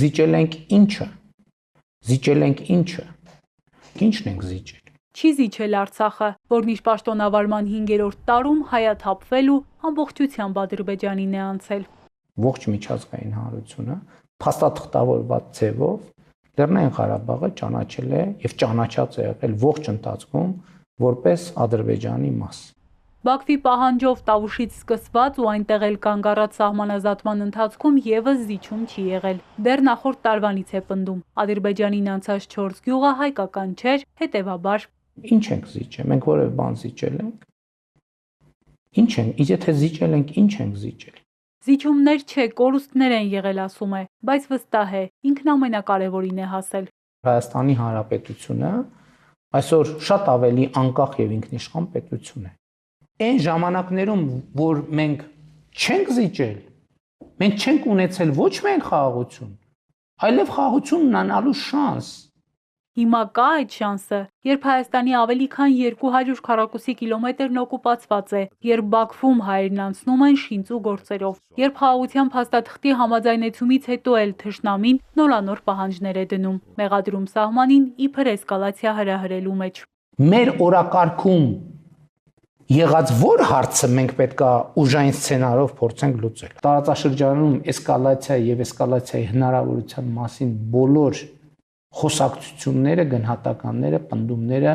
Զիջել ենք ինչը։ Զիջել ենք ինչը։ Ինչն ենք զիջել։ Չի զիջել Արցախը, որն իր պաշտոնավարման 5-րդ տարում հայաթափվել ու ամբողջությամբ Ադրբեջանին է անցել։ Ողջ միջազգային հանրությունը փաստաթղթավորված ձևով Լեռնային Ղարաբաղը ճանաչել է եւ ճանաչած է եղել ողջ ընթացքում որպես Ադրբեջանի մաս։ Բաքվի պահանջով Տավուշից սկսված ու այնտեղ էլ կանգ առած սահմանազատման ընթացքում եւս զիջում չի եղել։ Դեռ նախորդ տարվանից է պնդում։ Ադրբեջանին անցած 4 գյուղը հայկական չէր, հետեւաբար Ինչ ենք զիջել։ Մենք որևէ բան զիջել ենք։ Ինչ ենք, եթե զիջել ենք, ինչ ենք զիջել։ Զիջումներ չէ, կորուստներ են եղել, ասում է, բայց վստահ է, ինքն ամենակարևորին է հասել։ Հայաստանի Հանրապետությունը այսօր շատ ավելի անկախ եւ ինքնիշխան պետություն է։ Այն ժամանակներում, որ մենք չենք զիջել, մենք չենք ունեցել ոչ միայն խաղաղություն, այլև խաղաղություն ունենալու շանս։ Հիմա կա այդ շանսը, երբ Հայաստանի ավելի քան 200 քառակուսի կիլոմետրն օկուպացված է, երբ Բաքվում հայերն անցնում են շինծու գործերով, երբ խաղաղության փաստաթղթի համաձայնեցումից հետո էլ թշնամին նորանոր պահանջներ է դնում, մեղադրում սահմանին իբր էսկալացիա հրահրելու մեջ։ Մեր օրակարգում եղած որ հարցը մենք պետքա ուժային սցենարով փորձենք լուծել։ Տարածաշրջանում էսկալացիա եւ էսկալացիայի հնարավորության մասին բոլոր խոսակցությունները, գնահատականները, պնդումները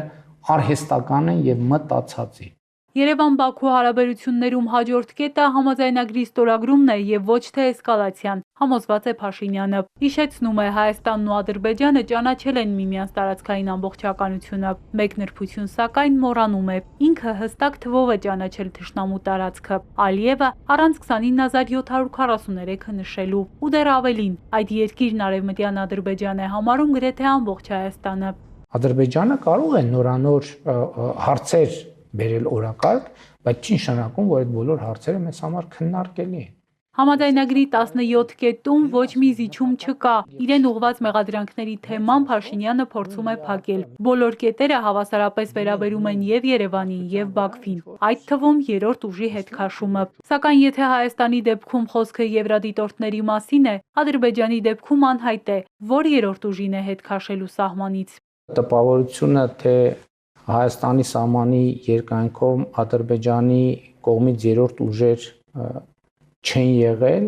արհեստական են եւ մտածածի։ Երևան-Բաքու հարաբերություններում հաջորդ կետը համաձայնագրի ստորագրումն է եւ ոչ թե էսկալացիան, համոզված է Փաշինյանը։ Հիշեցնում է, Հայաստանն ու Ադրբեջանը ճանաչել են միմյանց տարածքային ամբողջականությունը։ Մեկ նրբություն սակայն մոռանում է, ինքը հստակ թվով է ճանաչել թշնամու տարածքը։ Ալիևը առանց 29743-ը նշելու։ Ու դեռ ավելին, այդ երկիրն արևմտյան Ադրբեջան է համարում գրեթե ամբողջ Հայաստանը։ Ադրբեջանը կարող է նորանոր հարցեր բերել օրակարգ, բայց չի նշանակում, որ այդ բոլոր հարցերը մեզ համար քննարկելի են։ Համաձայնագրի 17 կետում ոչ մի զիջում չկա։ Իրեն ուղղված մեղադրանքների թեման Փաշինյանը փորձում է փակել։ Բոլոր կետերը հավասարապես վերաբերում են եւ Երևանին, եւ Բաքվին, այդ թվում երրորդ ուժի հետ քաշումը։ Սակայն եթե Հայաստանի դեպքում խոսքը եվրադիտորդների մասին է, Ադրբեջանի դեպքում անհայտ է, որ երրորդ ուժին է հետ քաշելու սահմանից։ Տպավորությունը, թե Հայաստանի սահմանի երկայնքով Ադրբեջանի կողմից երրորդ ուժեր չեն եղել,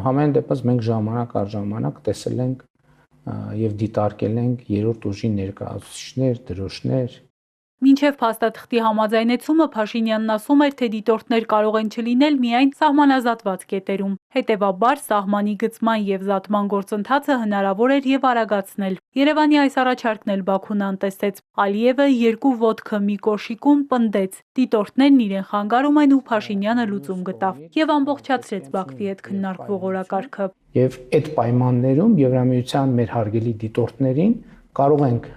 համեն դեպս մենք ժամանակ առ ժամանակ տեսել ենք եւ դիտարկել ենք երրորդ ուժի ներկայացուցիչներ, դրոշներ։ Մինչև փաստաթղթի համաձայնեցումը Փաշինյանն ասում էր, թե դիտորդներ կարող են չլինել միայն սահմանազատված կետերում։ Հետևաբար սահմանի գծման եւ զատման գործընթացը հնարավոր էր եւ արագացնել։ Երևանի այս առաջարկն էլ Բաքուն անտեսեց։ Ալիևը երկու ոտքը մի կոշիկում պնդեց։ Դիտորդներն իրեն խանգարում են ու Փաշինյանը լուծում գտավ եւ ամբողջացրեց Բաքվի հետ քննարկվող օրակարգը։ Եվ այդ պայմաններում Եվրամիության մեր հարգելի դիտորդներին կարող ենք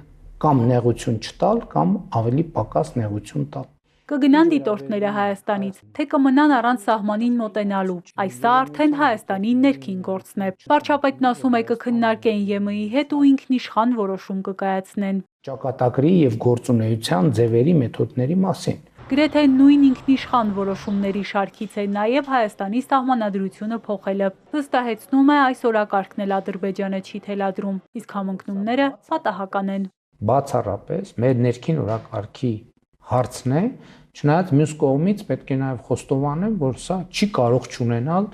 կամ նեղություն չտալ, կամ ավելի պակաս նեղություն տալ։ Կգնան դիտորդները Հայաստանից, թե կմնան առանց սահմանին մոտենալու։ Այս արդեն Հայաստանի ներքին գործն է։ Վարչապետն ասում է կքննարկեն ԵՄ-ի հետ ու ինքնիշխան որոշում կկայացնեն։ Ճակատագրի եւ գործունեության ձևերի մեթոդների մասին։ Գրեթե նույն ինքնիշխան որոշումների շարքից է նաև Հայաստանի սահմանադրությունը փոխելը։ Վստահեցնում է, այս օրակարգն էլ Ադրբեջանը չի թելադրում, իսկ համընկնումները պատահական են։ Բացառապես մեր ներքին օրակարգի հարցն է, չնայած մյուս կողմից պետք է նաև խոստովանեմ, որ սա չի կարող չունենալ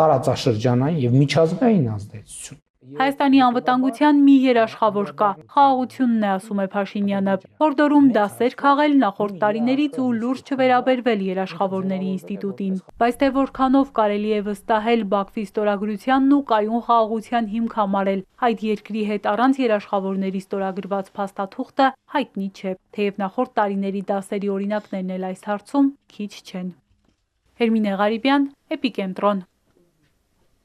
տարածաշրջանային եւ միջազգային ազդեցություն։ Հայաստանի անվտանգության մի երաշխավոր կա, խաղաղությունն է, ասում է Փաշինյանը, հորդորում դասեր քաղել նախորդ տարիներից ու լուրջ չվերաբերվել երաշխավորների ինստիտուտին, բայց թե որքանով կարելի է վստահել Բաքվի ստորագրությանն ու կայուն խաղաղության հիմք համարել այդ երկրի հետ առանց երաշխավորների ստորագրված փաստաթուղթը հայտնի չէ, թեև նախորդ տարիների դասերի օրինակներն էլ այս հարցում քիչ չեն։ Հերմինե Ղարիբյան, Էպիկենտրոն։